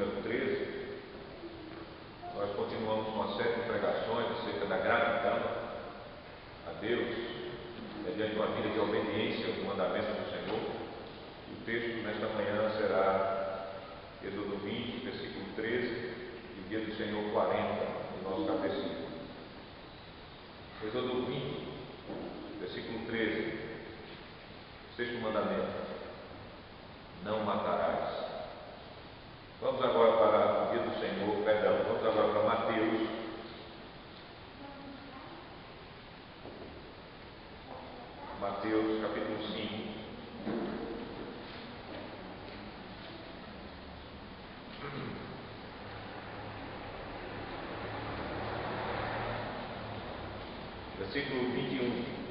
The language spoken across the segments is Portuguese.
número 13, nós continuamos com uma série de pregações acerca da gratidão a Deus, mediante uma vida de obediência aos mandamentos do Senhor. E o texto nesta manhã será Êxodo 20, versículo 13, e o dia do Senhor 40, do nosso catecismo. Êxodo 20, versículo 13, sexto mandamento: não matarás. Vamos agora para o dia do Senhor, vamos agora para Mateus, capítulo 5. Versículo 21.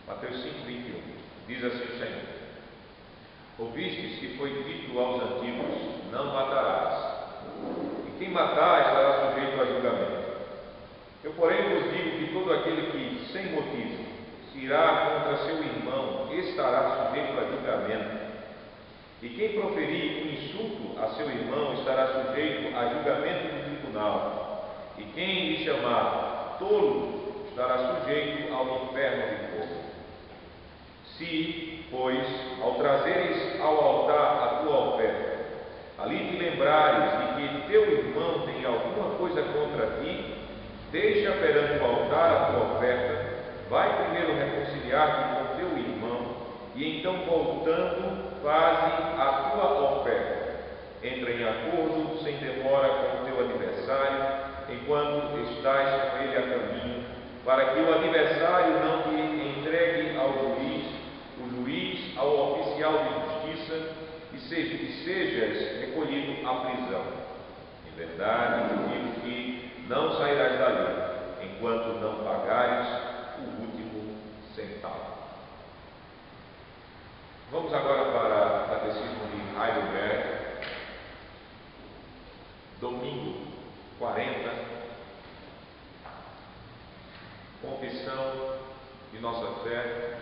Mateus 5, 21. Diz assim o Senhor: ouvistes que foi dito aos antigos: não matarás, e quem matar estará sujeito a julgamento. Eu, porém, vos digo que todo aquele que, sem motivo, se irá contra seu irmão, estará sujeito a julgamento. E quem proferir um insulto a seu irmão estará sujeito a julgamento do tribunal. E quem lhe chamar tolo estará sujeito ao inferno de fogo. Se, pois, ao trazeres ao altar a tua oferta, ali te lembrares de que teu irmão tem alguma coisa contra ti, deixa perante o altar a tua oferta, vai primeiro reconciliar-te com teu irmão, e então, voltando, faze a tua oferta. Entra em acordo sem demora com o teu adversário, enquanto estás com ele a caminho, para que o adversário não te entregue ao juiz, o juiz ao oficial de justiça, e sejas recolhido à prisão. Em verdade, te digo que não sairás dali, enquanto não pagares o último centavo. Vamos agora para o catecismo de Heidelberg, domingo 40, confissão de nossa fé.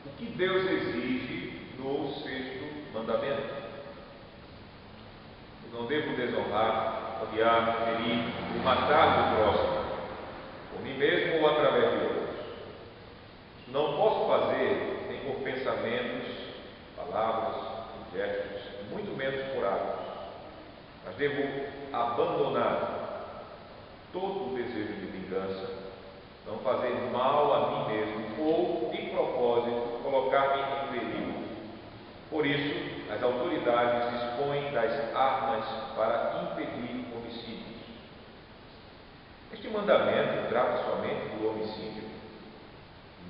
O que Deus exige no sexto mandamento? Eu não devo desonrar, odiar, ferir ou matar o próximo, por mim mesmo ou através de outros. Não posso fazer nem por pensamentos, palavras, gestos, muito menos por atos, mas devo abandonar todo o desejo de vingança, não fazer mal a mim mesmo ou, de propósito, colocar-me em perigo. Por isso, as autoridades dispõem das armas para impedir homicídios. Este mandamento trata somente do homicídio?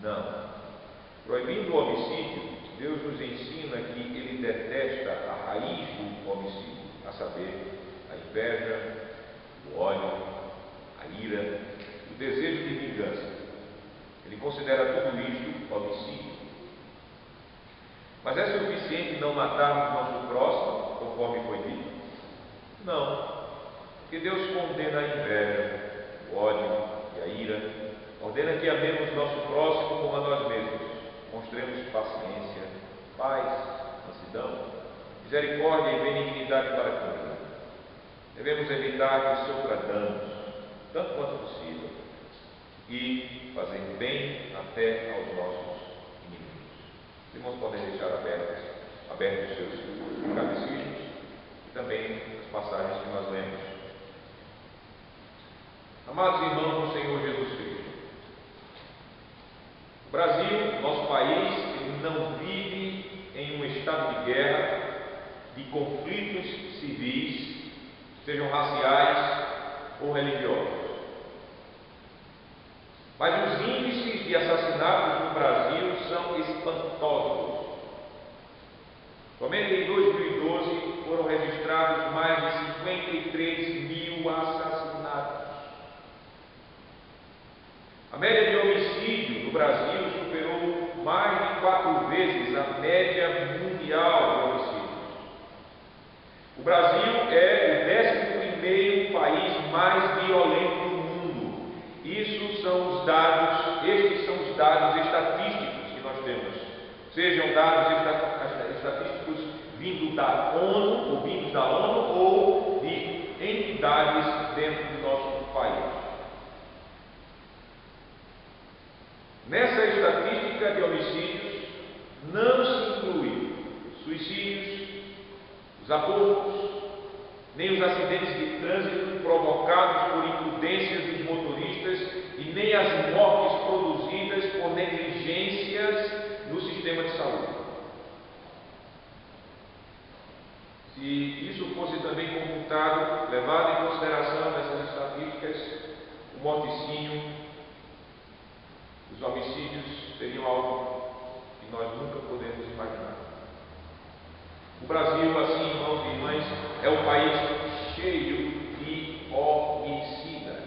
Não. Proibindo o homicídio, Deus nos ensina que Ele detesta a raiz do homicídio, a saber, a inveja, o ódio, a ira, o desejo de vingança. Ele considera tudo isto homicídio. Mas é suficiente não matarmos nosso próximo, conforme foi dito? Não, porque Deus condena a inveja, o ódio e a ira, ordena que amemos nosso próximo como a nós mesmos, mostremos paciência, paz, mansidão, misericórdia e benignidade para com ele. Devemos evitar que sofra danos, tanto quanto possível, e fazer bem até aos nossos inimigos. Os irmãos podem deixar abertos os seus catecismos e também as passagens que nós lemos. Amados irmãos do Senhor Jesus Cristo, o Brasil, nosso país, ele não vive em um estado de guerra, de conflitos civis, sejam raciais ou religiosos. Mas os índices de assassinatos no Brasil são espantosos. Somente em 2012 foram registrados mais de 53 mil assassinatos. A média de homicídio no Brasil superou mais de 4 vezes a média mundial de homicídios. O Brasil é o 11º país mais violento do mundo. Estes são os dados estatísticos que nós temos. Sejam dados estatísticos vindos da ONU ou de entidades dentro do nosso país. Nessa estatística de homicídios não se inclui suicídios, os abortos, nem os acidentes de trânsito provocados por imprudências dos motoristas e nem as mortes produzidas por negligências no sistema de saúde. Se isso fosse também computado, levado em consideração nessas estatísticas, o morticínio, os homicídios seriam algo que nós nunca podemos imaginar. O Brasil, assim, irmãos e irmãs, é um país cheio de homicidas.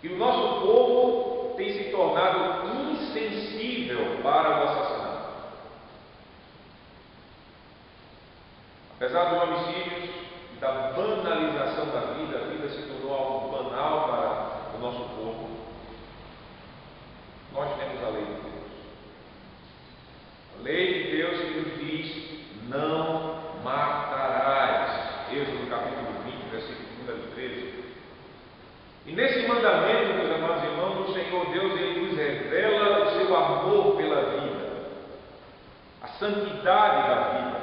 E o nosso povo tem se tornado insensível para o assassinato. Apesar dos homicídios e da banalização da vida, a vida se tornou algo banal para o nosso povo. Nós temos a lei de Deus. A lei de Deus que nos diz: não matarás. Êxodo capítulo 20, versículo número 13. E nesse mandamento, meus amados irmãos, o Senhor Deus, Ele nos revela o seu amor pela vida, a santidade da vida,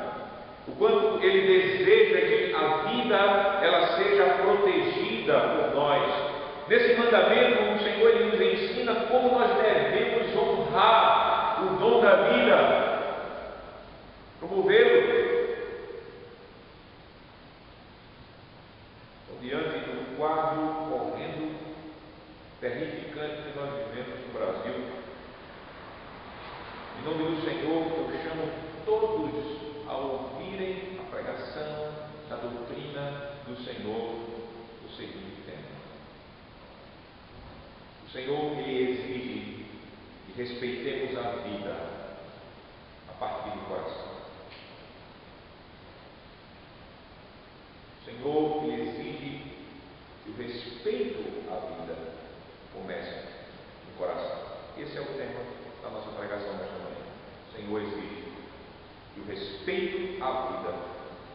o quanto Ele deseja que a vida ela seja protegida por nós. Nesse mandamento, o Senhor Ele nos ensina como nós devemos honrar o dom da vida, promovê-lo. Então, diante do quadro correndo terrificante que nós vivemos no Brasil, em nome do Senhor, eu chamo todos a ouvirem a pregação da doutrina do Senhor no seguinte tema. O Senhor Ele exige que respeitemos a vida a partir do coração. O Senhor Ele exige que o respeito à vida comece no coração. Esse é o tema da nossa pregação nesta manhã. O Senhor exige que o respeito à vida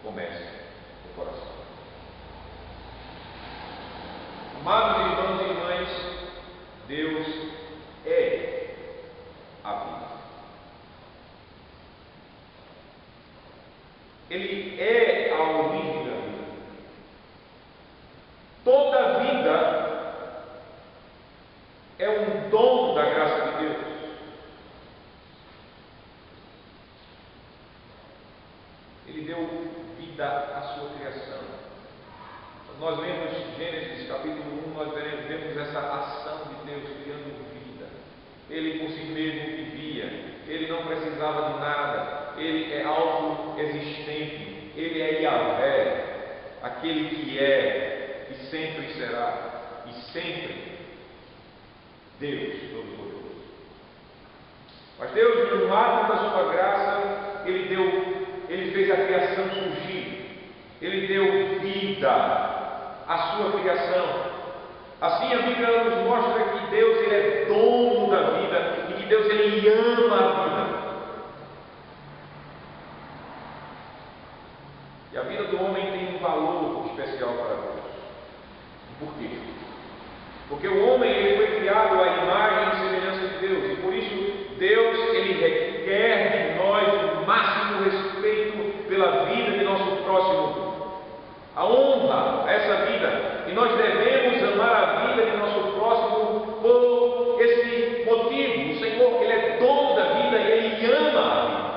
comece no coração. Amados irmãos e irmãs, Deus é a vida. Ele é a origem da vida. Toda vida é um dom da graça de Deus. Ele deu vida à sua criação. Nós lemos Gênesis capítulo 1, nós vemos essa ação de Deus criando vida. Ele por si mesmo vivia, ele não precisava de nada, ele é autoexistente, ele é Yahvé, aquele que é e sempre será, e sempre Deus Todo-Poderoso. Mas Deus, no ato da sua graça, Ele fez a criação surgir, Ele deu vida a sua criação. Assim a Bíblia nos mostra que Deus Ele é dono da vida e que Deus Ele ama a vida. E a vida do homem tem um valor especial para Deus. Por quê? Porque o homem ele foi criado à imagem e semelhança de Deus, e por isso Deus ele requer de nós o máximo respeito pela vida de nosso próximo, a honra a essa vida, e nós devemos amar a vida de nosso próximo por esse motivo. O Senhor ele é dono da vida e Ele ama a vida.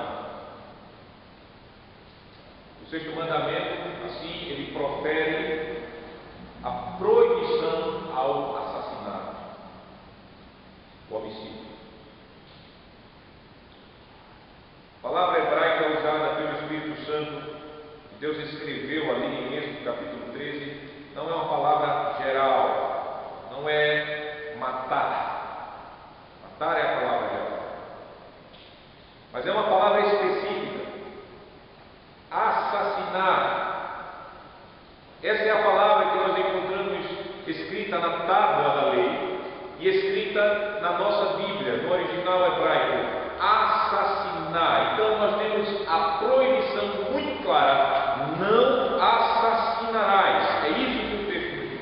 O sexto mandamento, assim, ele profere a proibição ao assassinato. A palavra hebraica usada pelo Espírito Santo, que Deus escreveu ali em Êxodo capítulo 13, não é uma palavra geral, não é matar. Matar é a palavra geral. Mas é uma palavra específica. Assassinar. Essa é a palavra que nós encontramos escrita na tábua da lei e escrita na nossa Bíblia, no original hebraico. Assassinar. Então nós temos a proibição muito clara: não assassinarás. É isso que o texto diz.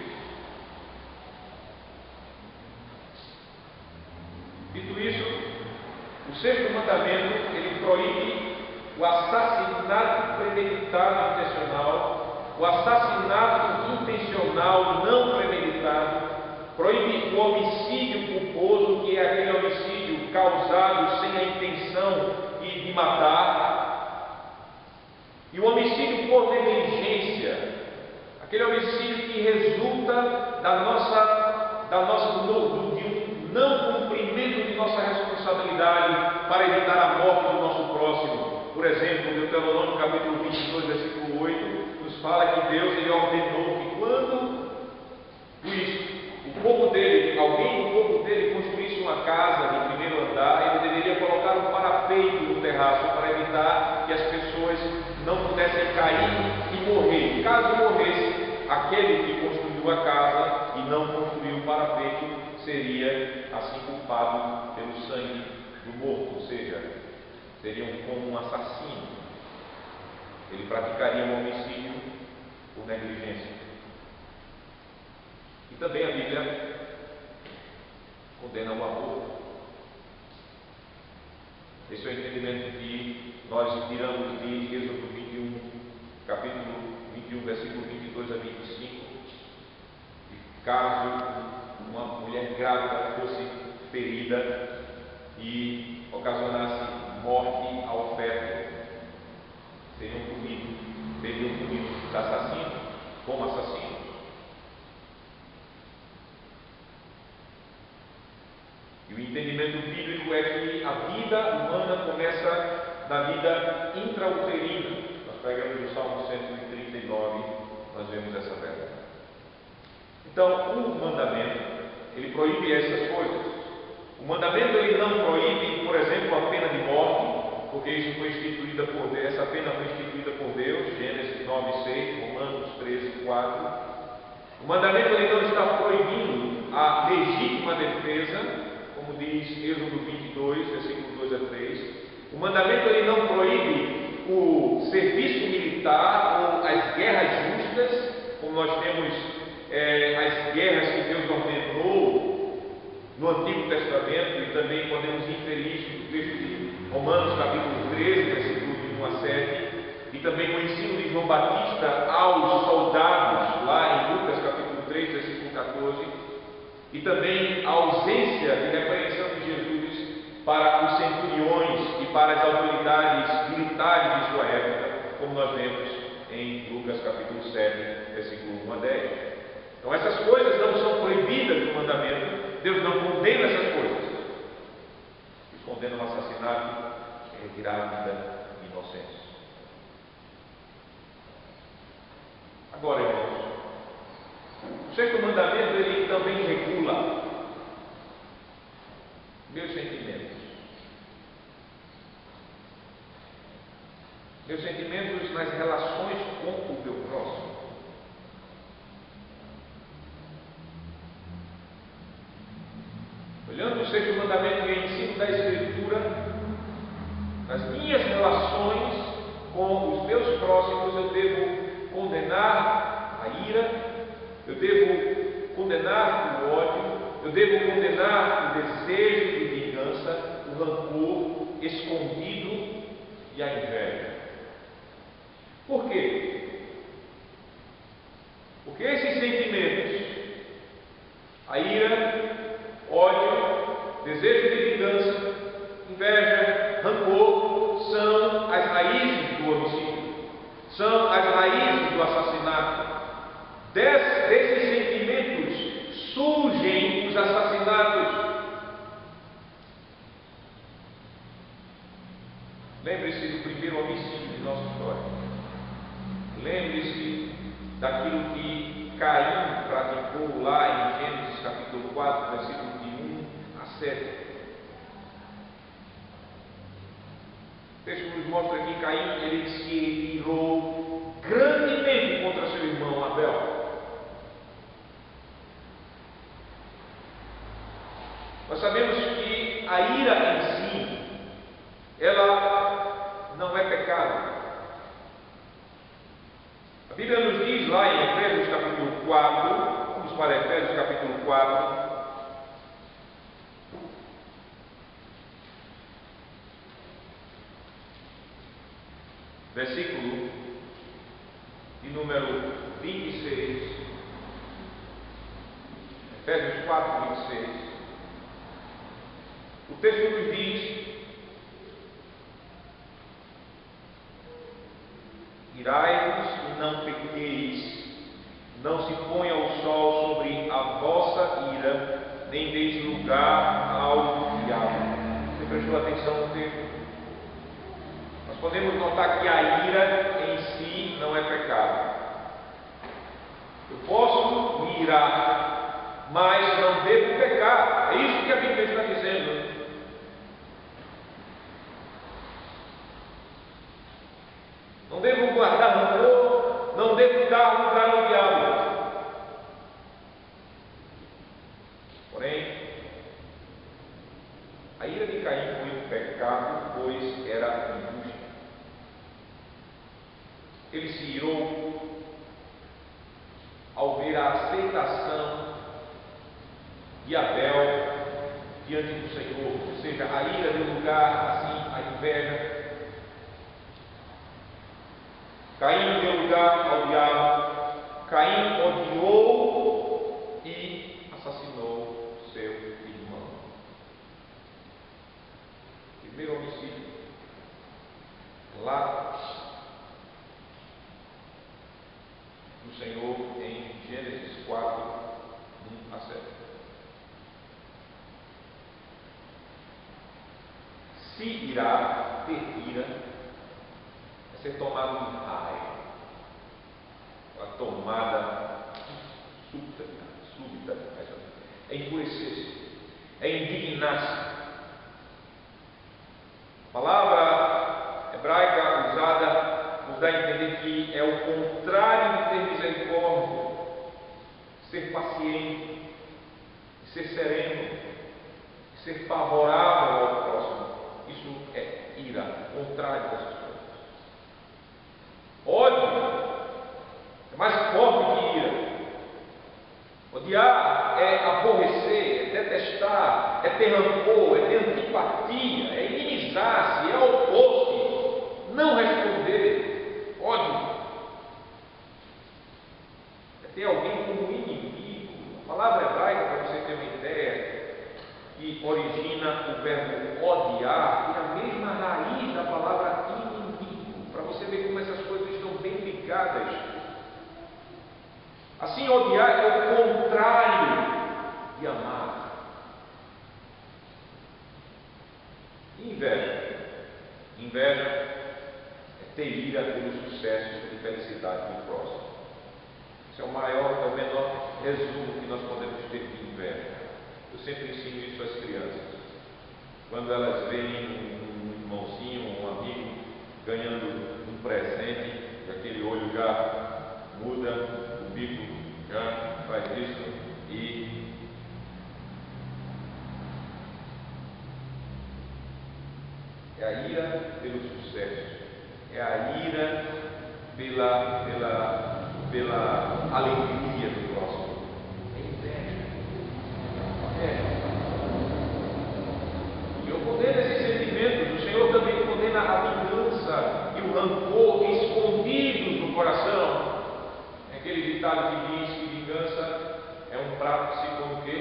Dito isso, o sexto mandamento, ele proíbe o assassinato premeditado intencional, o assassinato intencional não premeditado, proíbe o homicídio culposo, que é aquele homicídio causado sem a intenção de matar, e o homicídio por negligência, aquele homicídio que resulta de um não cumprimento de nossa responsabilidade para evitar a morte do nosso próximo. Por exemplo, Deuteronômio capítulo 22, versículo 8, nos fala que Deus ele ordenou que quando alguém do povo dele construísse uma casa de primeiro andar, ele deveria colocar um parapeito no terraço para evitar que as pessoas não pudessem cair e morrer. Caso morresse, aquele que construiu a casa e não construiu o parapeito seria assim culpado pelo sangue do morto, ou seja, seria como um assassino. Ele praticaria um homicídio por negligência. E também a Bíblia condena o aborto. Esse é o entendimento que nós tiramos de Êxodo 21, capítulo 21, versículo 22 a 25. E caso uma mulher grávida fosse ferida e ocasionasse morte ao feto, seriam punidos assassino como assassino. E o entendimento bíblico é que a vida humana começa na vida intrauterina. Nós pegamos no Salmo 139, nós vemos essa verdade. Então, o mandamento, ele proíbe essas coisas. O mandamento, ele não proíbe, por exemplo, a pena de morte, porque isso foi instituída por Deus, essa pena foi instituída por Deus, Gênesis 9:6, Romanos 13:4. O mandamento, ele não está proibindo a legítima defesa, como diz Êxodo 22, versículo 2 a 3. O mandamento, ele não proíbe o serviço militar ou as guerras justas, como nós temos as guerras que Deus ordenou no Antigo Testamento, e também podemos inferir isso do texto de Romanos capítulo 13, versículos de 1 a 7, e também o ensino de João Batista aos soldados, lá em Lucas capítulo 3, versículo 14, e também a ausência de repreensão de Jesus para os centuriões e para as autoridades militares de sua época, como nós vemos em Lucas capítulo 7, versículo 1 a 10. Então essas coisas não são proibidas no mandamento. Deus não condena essas coisas. Deus condena o assassinato e retirar a vida inocente. Agora, irmãos, o sexto mandamento, ele também regula meus sentimentos. Meus sentimentos nas relações com o meu próximo. Olhando o sexto mandamento e o ensino da Escritura, nas minhas relações com os meus próximos, eu devo condenar a ira, eu devo condenar o ódio, eu devo condenar o desejo de vingança, o rancor escondido e a inveja. Por quê? Porque esses sentimentos, a ira, ódio, desejo de vingança, inveja, rancor, são as raízes do homicídio, são as raízes do assassinato. Desses sentimentos surgem os assassinatos. Lembre-se do primeiro homicídio de nossa história. Lembre-se daquilo que Caim praticou lá em Gênesis capítulo 4, versículo de 1 a 7. O texto nos mostra que Caim ele se irou grandemente contra seu irmão Abel. Nós sabemos que a ira em si, ela não é pecado. A Bíblia nos diz lá em Efésios capítulo 4, vamos para Efésios capítulo 4, versículo de número 26, Efésios 4, 26, o texto nos diz: irai-vos e não pequeis, não se ponha o sol sobre a vossa ira, nem deis lugar ao diabo. Você prestou atenção no texto? Nós podemos notar que a ira em si não é pecado. Eu posso me irar, mas não devo pecar. É isso que a Bíblia está dizendo. Não devo guardar rancor, não devo dar lugar ao diabo. Porém, a ira de Caim foi um pecado, pois era injusta. Ele se irou ao ver a aceitação de Abel diante do Senhor, ou seja, a ira deu lugar assim à inveja. Caim deu lugar ao diabo. Caim odiou e assassinou seu irmão. Primeiro homicídio lá do Senhor em Gênesis 4, 1 a 7. Se irá, ter ira, é ser tomado de raiva, a tomada súbita, é enfurecer-se, é indignar-se. A palavra hebraica usada nos dá a entender que é o contrário de ter misericórdia, ser paciente, ser sereno, ser favorável ao próximo. Isso é ira, contrário dessas coisas. Ódio é mais forte que ira. Odiar é aborrecer, é detestar, é ter rancor, é ter antipatia, é inimizar-se, é opor-se, não responder. Ódio é ter alguém como inimigo. A palavra hebraica, para você ter uma ideia, que origina o verbo odiar, tem a mesma raiz da palavra inimigo, para você ver como essas coisas estão bem ligadas. Assim, odiar é o contrário de amar. E inveja? Inveja é ter ira pelos sucessos e felicidade do próximo. Esse é o menor resumo que nós podemos ter de inveja. Eu sempre ensino isso às crianças. Quando elas veem um irmãozinho, um amigo ganhando um presente, e aquele olho já muda, o bico já faz isso, e é a ira pelo sucesso, é a ira pela alegria do próximo. É inveja. E eu condeno esses sentimentos. O Senhor também condena a vingança e o rancor escondidos no coração. É aquele ditado que diz que vingança é um prato que se come o quê?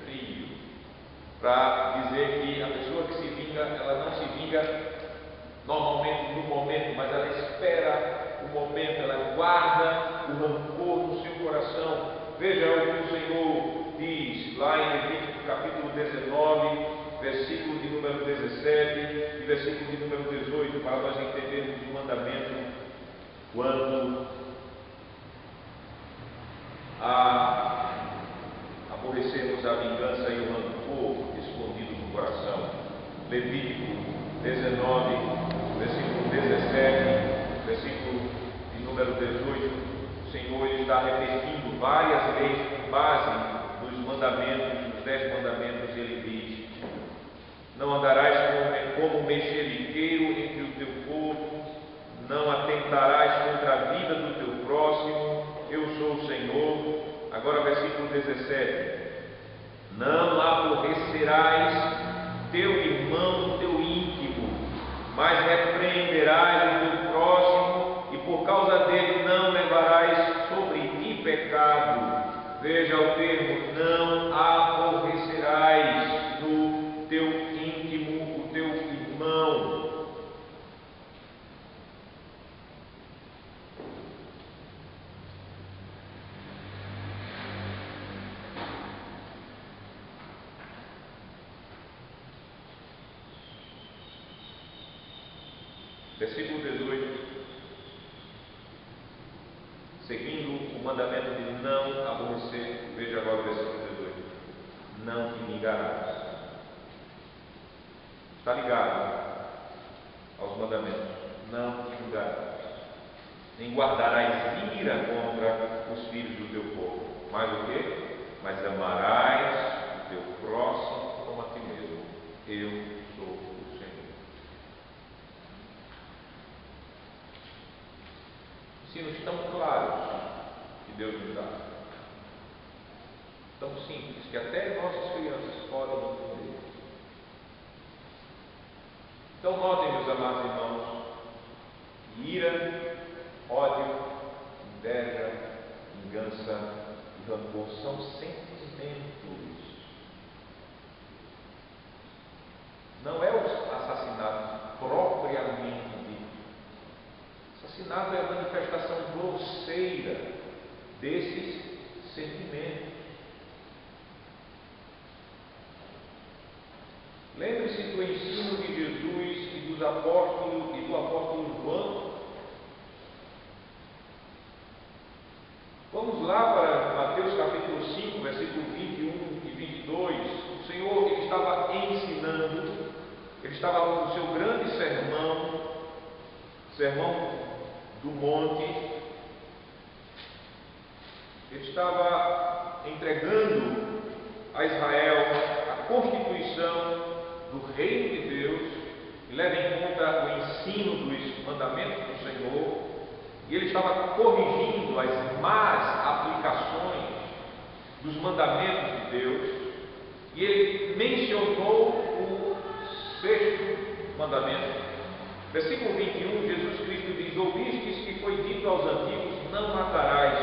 Frio. Para dizer que a pessoa que se vinga, ela não se vinga normalmente no momento, mas ela espera o momento, ela guarda o rancor no seu coração. Veja o que o Senhor diz lá em Levítico capítulo 19, versículo de número 17: versículo de número 18, para nós entendermos o mandamento quanto a aborrecermos a vingança e o rancor escondido no coração. Levítico 19, versículo 17, versículo de número 18. O Senhor está repetindo várias leis com base nos mandamentos, nos 10 mandamentos. Ele diz: não andarás como mexeriqueiro entre o teu povo, não atentarás contra a vida do teu próximo, eu sou o Senhor. Agora versículo 17: não aborrecerás teu irmão, teu íntimo, mas repreenderás o teu próximo, e por causa dele não levarás sobre ti pecado. Veja o termo: não aborrecerás no teu íntimo o teu irmão. Versículo 18: seguindo o mandamento de não aborrecer, veja agora o versículo 18: não te vingarás. Está ligado aos mandamentos: não te vingarás, nem guardarás ira contra os filhos do teu povo. Mais o quê? Mas amarás o teu próximo como a ti mesmo. Eu sou o Senhor. Ensinos tão claros que Deus nos dá, tão simples, que até nossas crianças podem entender. Então notem, meus amados irmãos, ira, ódio, inveja, vingança e rancor são sentimentos. Não é o assassinato propriamente dito. Assassinato é a manifestação grosseira desses sentimentos. Lembre-se do ensino de Jesus e dos apóstolos e do apóstolo João. Vamos lá para Mateus capítulo 5, versículo 21 e 22. O Senhor, ele estava ensinando, ele estava no seu grande sermão do monte. Ele estava entregando a Israel a constituição do reino de Deus, e leva em conta o ensino dos mandamentos do Senhor, e ele estava corrigindo as más aplicações dos mandamentos de Deus, e ele mencionou o 6º mandamento. Versículo 21, Jesus Cristo diz: ouvistes que foi dito aos antigos: não matarás,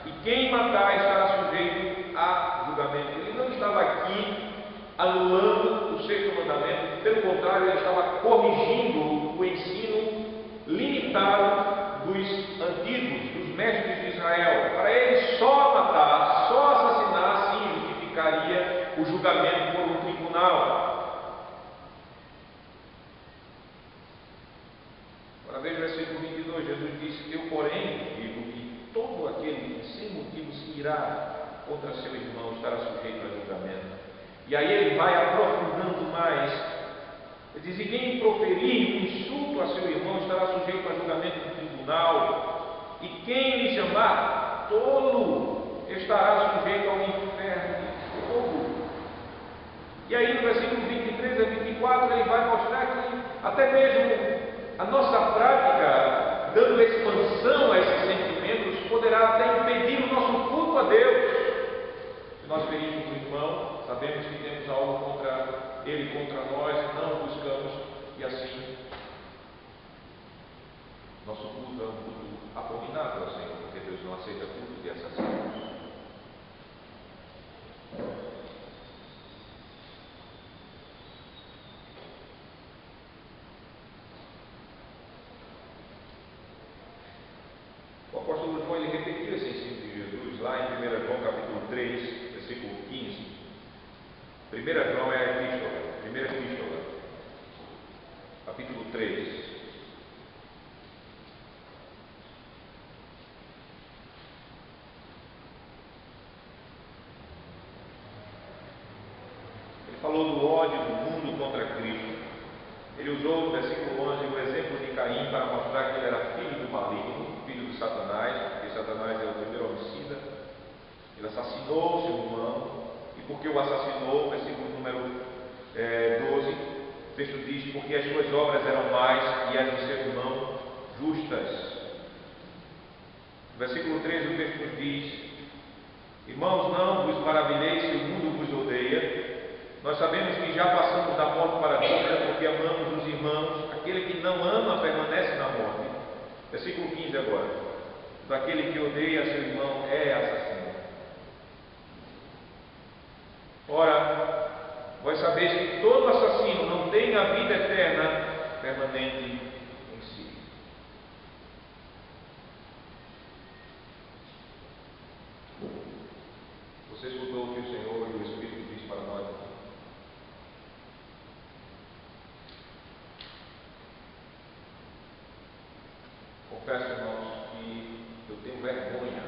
e quem matar estará sujeito a julgamento. Ele não estava aqui anulando o 6º mandamento, pelo contrário, ele estava corrigindo o ensino limitado dos antigos, dos mestres de Israel. Para ele, só matar, só assassinar, sim, justificaria o julgamento por um tribunal. Agora veja o versículo 22, Jesus disse: eu, porém, digo que todo aquele que sem motivo se irá contra seu irmão estará sujeito a julgamento. E aí ele vai aprofundando mais. Ele diz: e quem proferir um insulto a seu irmão estará sujeito a julgamento no tribunal, e quem lhe chamar tolo estará sujeito ao inferno de fogo. E aí no versículo 23 a 24 ele vai mostrar que até mesmo a nossa prática, dando expansão a esses sentimentos, poderá até impedir o nosso culto a Deus. Se nós ferimos o irmão, sabemos que temos algo contra ele, contra nós, não buscamos, e assim nosso culto é um culto abominável ao Senhor, porque Deus não aceita culto de assassinos. O apóstolo João, ele repetiu esse ensino de Jesus lá em 1 João capítulo 3, versículo 15. 1 João é a epístola, primeira epístola. 3. Ele falou do ódio do mundo contra Cristo. Ele usou no versículo 11 o exemplo de Caim para mostrar que ele era filho do maligno, filho de Satanás, porque Satanás é o primeiro homicida. Ele assassinou seu irmão, e porque o assassinou, versículo número 12, o texto diz: porque as suas obras eram más e as de seu irmão justas. No versículo 13 o texto nos diz: irmãos, não vos maravilheis se o mundo vos odeia. Nós sabemos que já passamos da morte para a vida, porque amamos os irmãos. Aquele que não ama permanece na morte. Versículo 15 agora: daquele que odeia seu irmão é assassino. Ora, vós sabeis que todo assassino não tem a vida eterna permanente em si. Você escutou o que o Senhor e o Espírito diz para nós? Confesso, irmãos, que eu tenho vergonha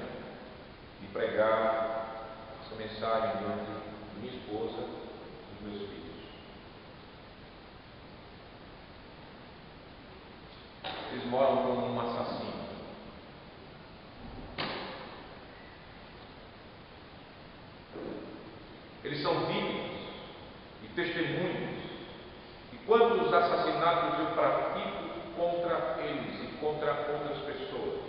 de pregar essa mensagem diante de minha esposa e dos meus filhos. Eles moram como um assassino. Eles são vítimas e testemunhas de quantos assassinatos eu pratico contra eles e contra outras pessoas.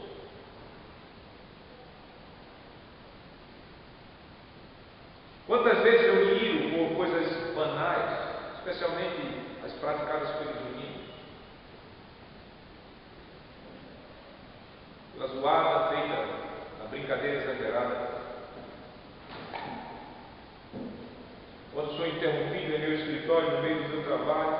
Quantas vezes eu me iro por coisas banais, especialmente as praticadas pelos meninos, pela zoada feita, a brincadeira exagerada. Quando sou interrompido em meu escritório, no meio do meu trabalho,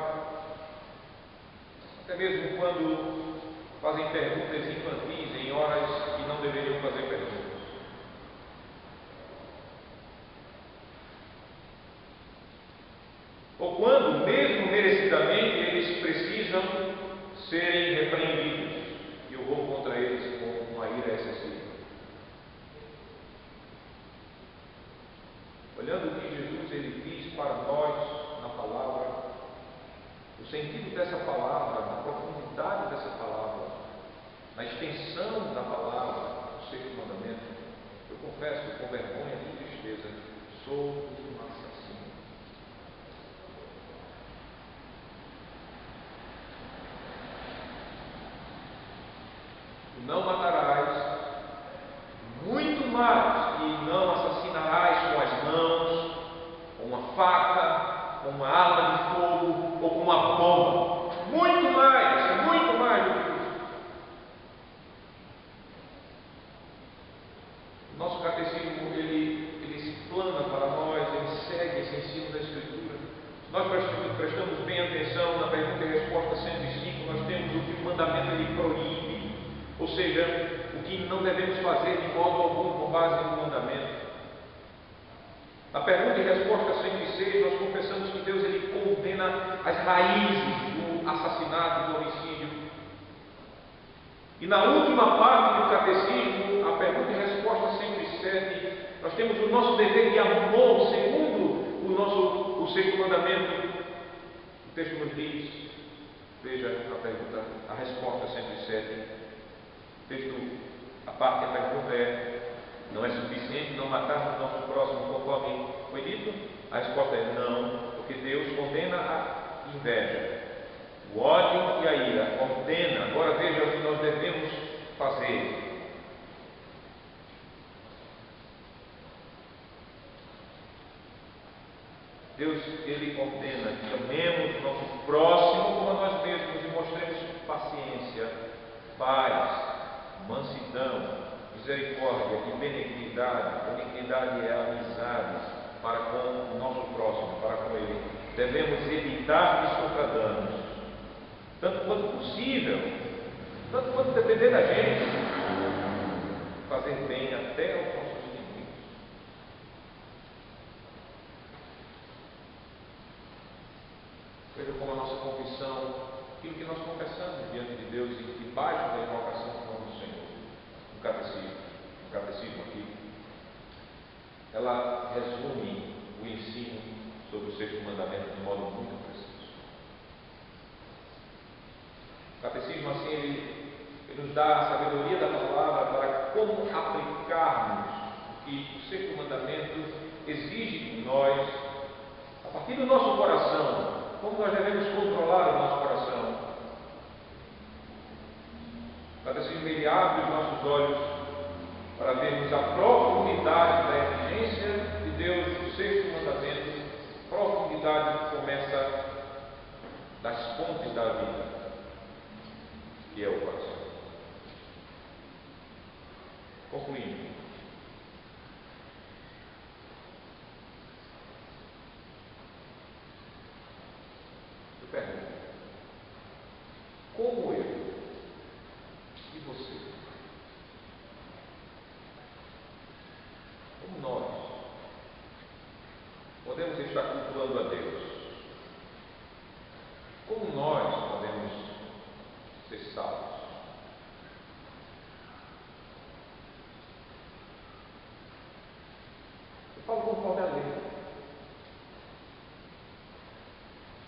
até mesmo quando fazem perguntas infantis em horas que não deveriam fazer perguntas. Ou quando, mesmo merecidamente, eles precisam serem repreendidos, e eu vou contra eles com uma ira excessiva. Olhando o que Jesus ele diz para nós na palavra, o sentido dessa palavra, na profundidade dessa palavra, na extensão da palavra, o sexto mandamento, eu confesso com vergonha e tristeza, sou um assassino. Não matarás, muito mais que não assassinarás com as mãos, com uma faca, com uma arma de fogo ou com uma bomba. Muito mais do que isso. O nosso catecismo, ele explana para nós, ele segue esse ensino da Escritura. Se nós prestamos bem atenção na pergunta e resposta 105, nós temos o que o mandamento ele proíbe. Ou seja, o que não devemos fazer de modo algum com base no mandamento. Na pergunta e resposta 106, nós confessamos que Deus ele condena as raízes do assassinato, do homicídio. E na última parte do catecismo, a pergunta e resposta 107, nós temos o nosso dever de amor, segundo o sexto mandamento. O texto nos diz, veja a resposta 107. A parte da pergunta é: não é suficiente não matarmos o nosso próximo conforme foi dito? A resposta é não, porque Deus condena a inveja, o ódio e a ira. Condena. Agora veja o que nós devemos fazer. Deus, ele ordena que amemos o nosso próximo como a nós mesmos e mostremos paciência, paz, mansidão, misericórdia e benignidade. Benignidade é amizade para com o nosso próximo, para com ele. Devemos evitar que sofra danos, tanto quanto possível, tanto quanto depender da gente, fazer bem até aos nossos inimigos. Veja como a nossa confissão aquilo que nós confessamos diante de Deus e debaixo da invocação do nome do Senhor. O catecismo aqui, ela resume o ensino sobre o sexto mandamento de modo muito preciso. O catecismo, assim, ele nos dá a sabedoria da palavra para como aplicarmos o que o sexto mandamento exige de nós, a partir do nosso coração, como nós devemos controlar o nosso coração. O catecismo, ele abre os nossos olhos para vermos a profundidade da exigência de Deus do sexto mandamento, profundidade que começa das fontes da vida, que é o coração. Concluindo, eu pergunto: como eu e você, como nós podemos estar cultuando a Deus? Como nós podemos ser salvos? Eu falo conforme a lei.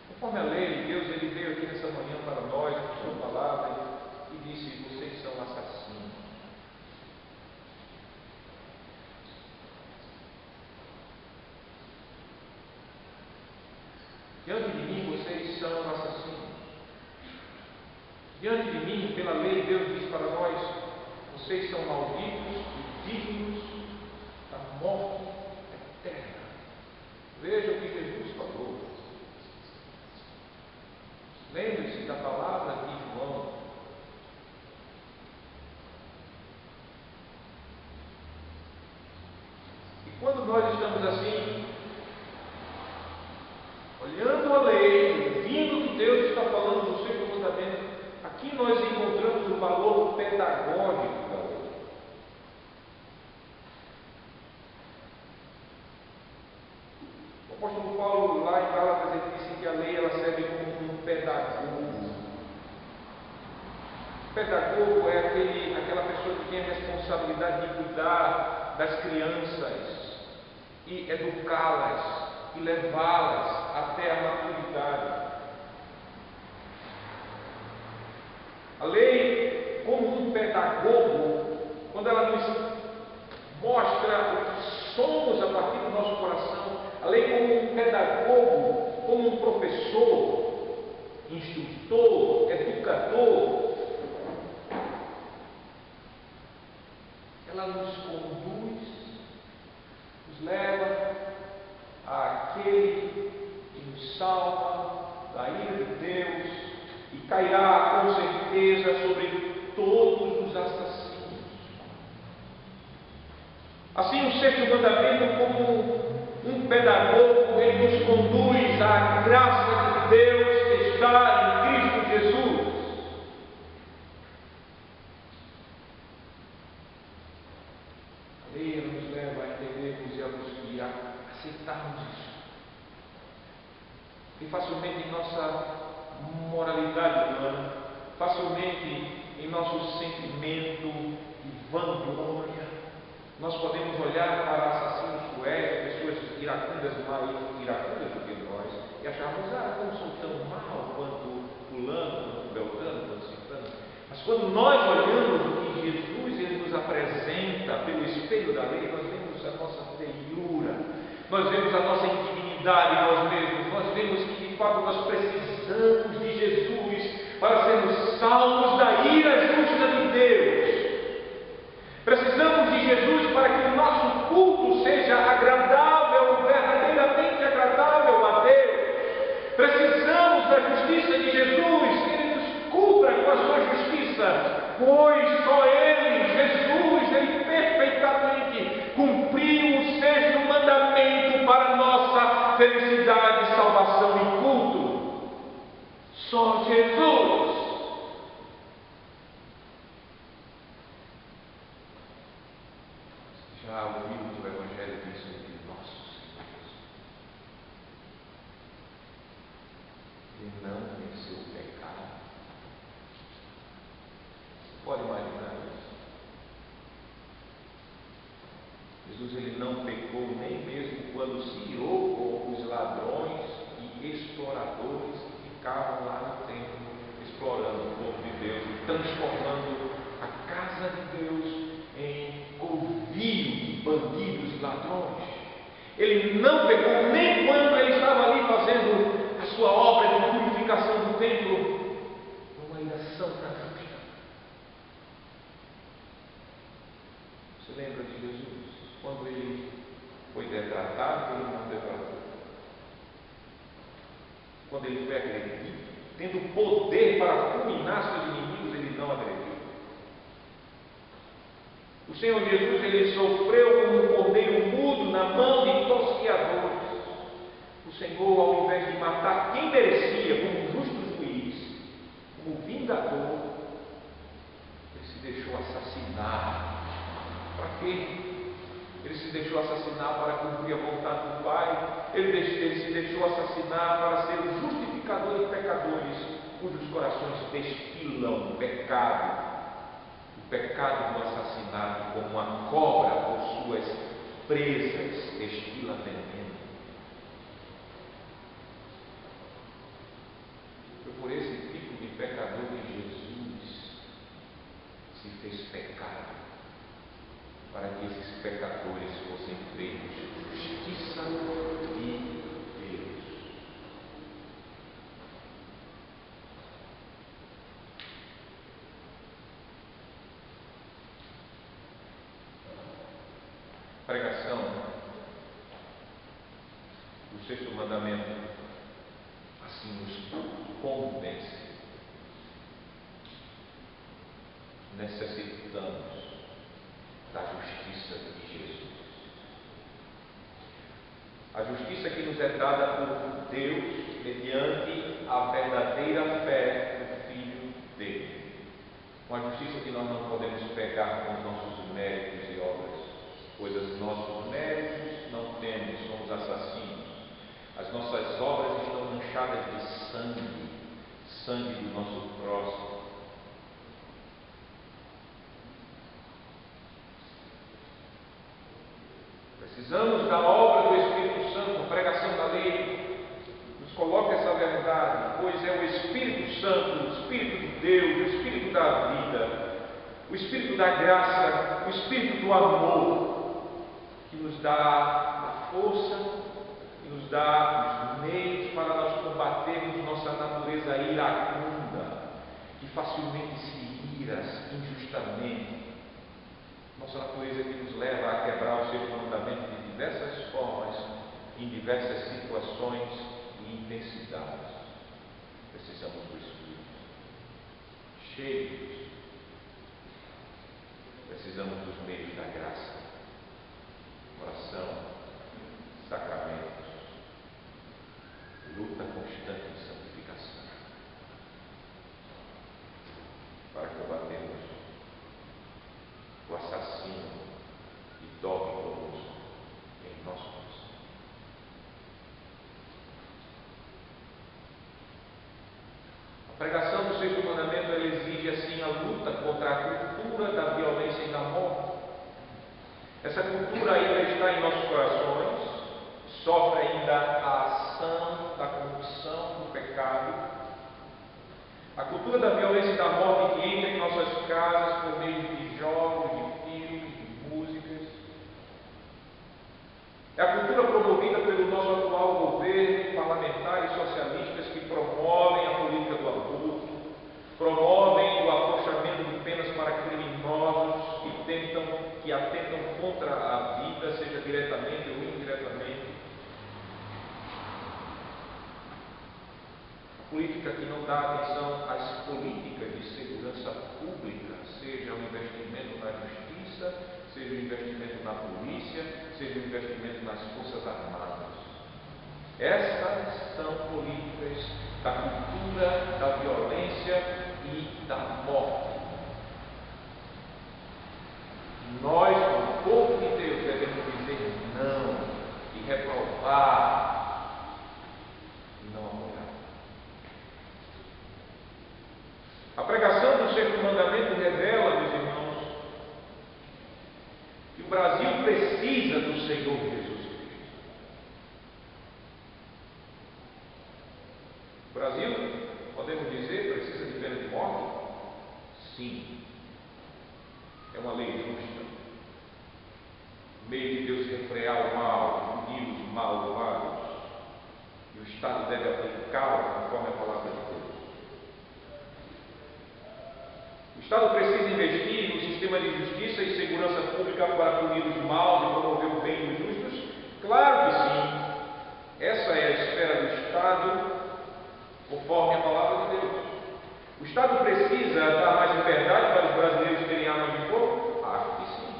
Conforme a lei, Deus, ele veio aqui nessa manhã para nós, com sua palavra, e disse: vocês são assassinos. Diante de mim, vocês são assassinos. Diante de mim, pela lei, Deus diz para nós: vocês são malditos e dignos da morte eterna. Veja o que Jesus falou. Lembre-se da palavra de João. E quando nós estamos assim, olhando a lei, ouvindo o que Deus está falando no seu mandamento, aqui nós encontramos o valor pedagógico da lei. O apóstolo Paulo, lá em Gálatas, ele disse que a lei ela serve como um pedagogo. O pedagogo é aquela pessoa que tem a responsabilidade de cuidar das crianças e educá-las e levá-las até a maturidade. A lei, como um pedagogo, quando ela nos mostra o que somos a partir do nosso coração, a lei como um pedagogo, como um professor, instrutor, educador, ela nos conduz, nos leva àquele que nos salva da ira de Deus e cairá com certeza sobre todos os assassinos. Assim, o sexto mandamento, como um pedagogo, ele nos conduz à graça de Deus que está em Cristo Jesus. A lei nos leva a entendermos e a aceitarmos isso. E facilmente em nossa moralidade humana, facilmente em nosso sentimento de vanglória, nós podemos olhar para assassinos cruéis, pessoas iracundas, mais iracundas do que nós, e acharmos: eu não sou tão mal quanto fulano, quanto beltrano, quanto ciclano. Mas quando nós olhamos o que Jesus ele nos apresenta pelo espelho da lei, nós vemos a nossa feiura, nós vemos a nossa indignidade em nós mesmos, nós vemos que de fato nós precisamos de Jesus para sermos salvos da ira justa de Deus. Precisamos de Jesus para que o nosso culto seja agradável, verdadeiramente agradável a Deus. Precisamos da justiça de Jesus, que Ele nos cubra com a sua justiça, pois só Ele, Jesus, Ele perfeitamente cumpriu o sexto mandamento para a nossa felicidade, salvação e culto. Só Jesus. Já ouviu o Evangelho disso de nosso Senhor? Ele não venceu o pecado. pode imaginar isso? Jesus ele não pecou nem mesmo quando se irou com os ladrões e exploradores que ficavam lá no templo, explorando o povo de Deus e transformando a casa de Deus em covil de bandidos e ladrões. Ele não pecou nem quando ele estava ali fazendo a sua obra de purificação do templo, uma ira santa justa. Você lembra de Jesus? Quando ele foi detratado, ele não detratou. Quando ele foi agredido, tendo poder para fulminar seus inimigos, ele não agrediu. O Senhor Jesus, ele sofreu como um cordeiro mudo na mão de tosquiadores. O Senhor, ao invés de matar quem merecia, como um justo juiz, como vingador, ele se deixou assassinar. Para quê? Ele se deixou assassinar para cumprir a vontade do Pai. Ele se deixou assassinar para ser o justificador de pecadores, cujos corações destilam o pecado do assassinato, como uma cobra por suas presas destila veneno. Foi por esse tipo de pecador que Jesus se fez pecado, para que esses pecadores fossem feitos justiça de Deus. A pregação do sexto mandamento assim nos convence. Necessitamos da justiça de Jesus. A justiça que nos é dada por Deus mediante a verdadeira fé do Filho dele. Uma justiça que nós não podemos pegar com os nossos méritos e obras, pois os nossos méritos não temos, somos assassinos. As nossas obras estão manchadas de sangue do nosso próximo. Precisamos da obra do Espírito Santo, a pregação da lei, nos coloca essa verdade, pois é o Espírito Santo, o Espírito de Deus, o Espírito da vida, o Espírito da graça, o Espírito do amor, que nos dá a força, que nos dá os meios para nós combatermos nossa natureza iracunda, que facilmente se ira injustamente. Nossa natureza que nos leva a quebrar o seu mandamento de diversas formas, em diversas situações e intensidades. Precisamos do Espírito. Cheios. Precisamos dos meios da graça. Oração, sacramentos, luta constante em santificação. Para combatermos o assassino e dorme conosco em nosso coração. A pregação do sexto mandamento ela exige assim a luta contra a cultura da violência e da morte. Essa cultura ainda está em nossos corações, sofre ainda a ação da corrupção, do pecado. A cultura da violência e da morte que entra em nossas casas por meio de jogos, de filmes, de músicas. É a cultura promovida pelo nosso atual governo, parlamentares socialistas que promovem a política do aborto, promovem o afrouxamento de penas para criminosos que atentam contra a vida, seja diretamente ou indiretamente. Política que não dá atenção às políticas de segurança pública, seja o investimento na justiça, seja o investimento na polícia, seja o investimento nas forças armadas. Essas são políticas da cultura da violência e da morte. Nós, como povo de Deus, devemos dizer não e reprovar e não apoiar. A pregação do sexto mandamento revela, meus irmãos, que o Brasil precisa do Senhor Jesus Cristo. O Brasil, podemos dizer, precisa de pena de morte? Sim. É uma lei justa. Meio de Deus refrear o mal, punir os malvados. E o Estado deve aplicá-la conforme a palavra de Deus. O Estado precisa investir no sistema de justiça e segurança pública para punir os maus e promover o bem dos justos? Claro que sim. Essa é a esfera do Estado, conforme a palavra de Deus. O Estado precisa dar mais liberdade para os brasileiros terem armas de fogo? Acho que sim.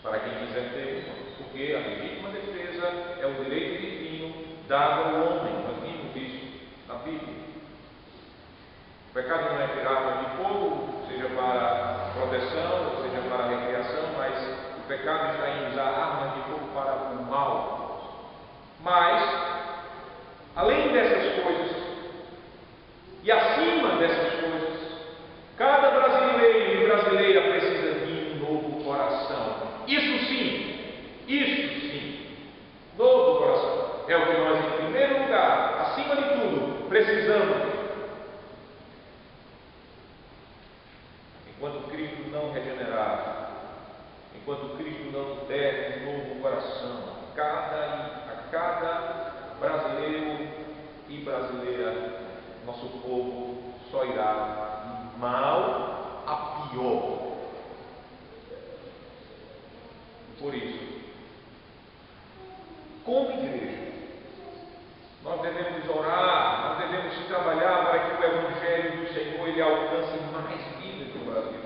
Para quem quiser ter, porque a legítima defesa é o direito divino dado ao homem. Nós vimos isso na Bíblia. O pecado não é ter armas de fogo, seja para proteção, ou seja para recreação, mas o pecado está em usar armas de fogo para o mal. Mas, além dessas coisas, e acima dessas coisas, cada brasileiro e brasileira precisa de um novo coração. Isso sim, novo coração. É o que nós, em primeiro lugar, acima de tudo, precisamos. Enquanto Cristo não regenerar, enquanto Cristo não der um novo coração a cada brasileiro e brasileira, nosso povo só irá de mal a pior. Por isso, como igreja, nós devemos orar, nós devemos trabalhar para que o Evangelho do Senhor ele alcance mais vidas no Brasil.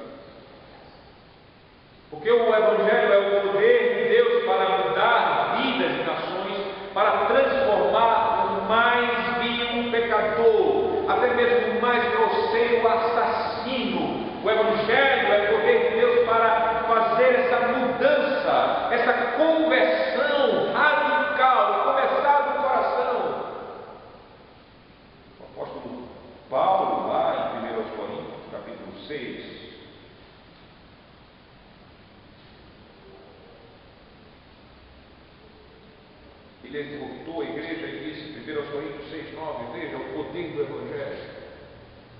Porque o Evangelho é o poder de Deus para mudar vidas e nações, para transformar o mais vil pecador, até mesmo o mais grosseiro assassino. O Evangelho é o poder de Deus para fazer essa mudança, essa conversão radical, começar do coração. O apóstolo Paulo, lá em 1 Coríntios, capítulo 6, ele exortou a igreja e disse, 1 Coríntios 6, 9, veja o poder do Evangelho,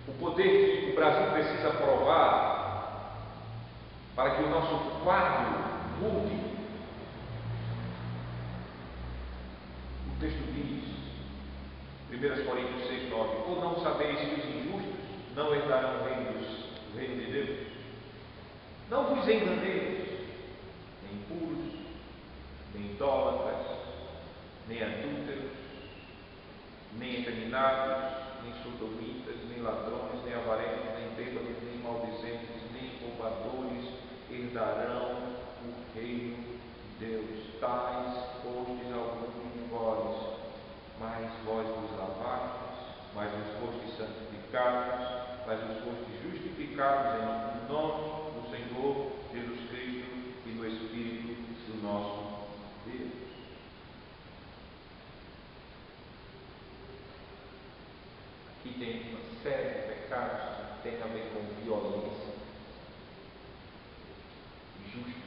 o poder que o Brasil precisa provar para que o nosso quadro mude. O texto diz, 1 Coríntios 6, 9, ou não sabeis que os injustos não herdarão o reino de Deus? Não vos enganeis, nem impuros, nem idólatras, nem adúlteros, nem efeminados, nem sodomitas, nem ladrões, nem avarentos, nem bêbados, nem maldizentes, nem roubadores herdarão o reino de Deus. Tais fostes alguns de vós, mas vós vos lavastes, mas vos fostes santificados, mas vos fostes justificados em nome do Senhor Jesus Cristo e do Espírito do nosso Deus. Aqui tem uma série de pecados que tem a ver com violência, injustos.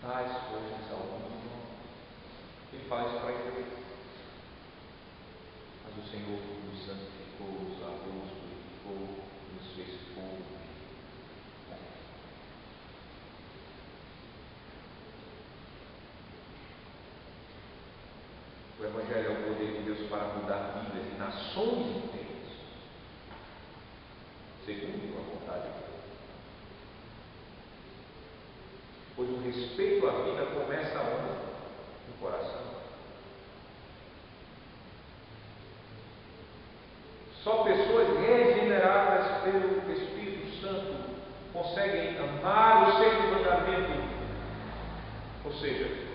Tais coisas alguns não. Ele faz para a igreja. Mas o Senhor nos santificou, nos lavou, nos purificou, nos fez povo. O Evangelho é o poder de Deus para mudar vidas e nações inteiras, segundo a vontade de Deus. Pois o respeito à vida começa onde? No coração. Só pessoas regeneradas pelo Espírito Santo conseguem amar o sexto mandamento, ou seja,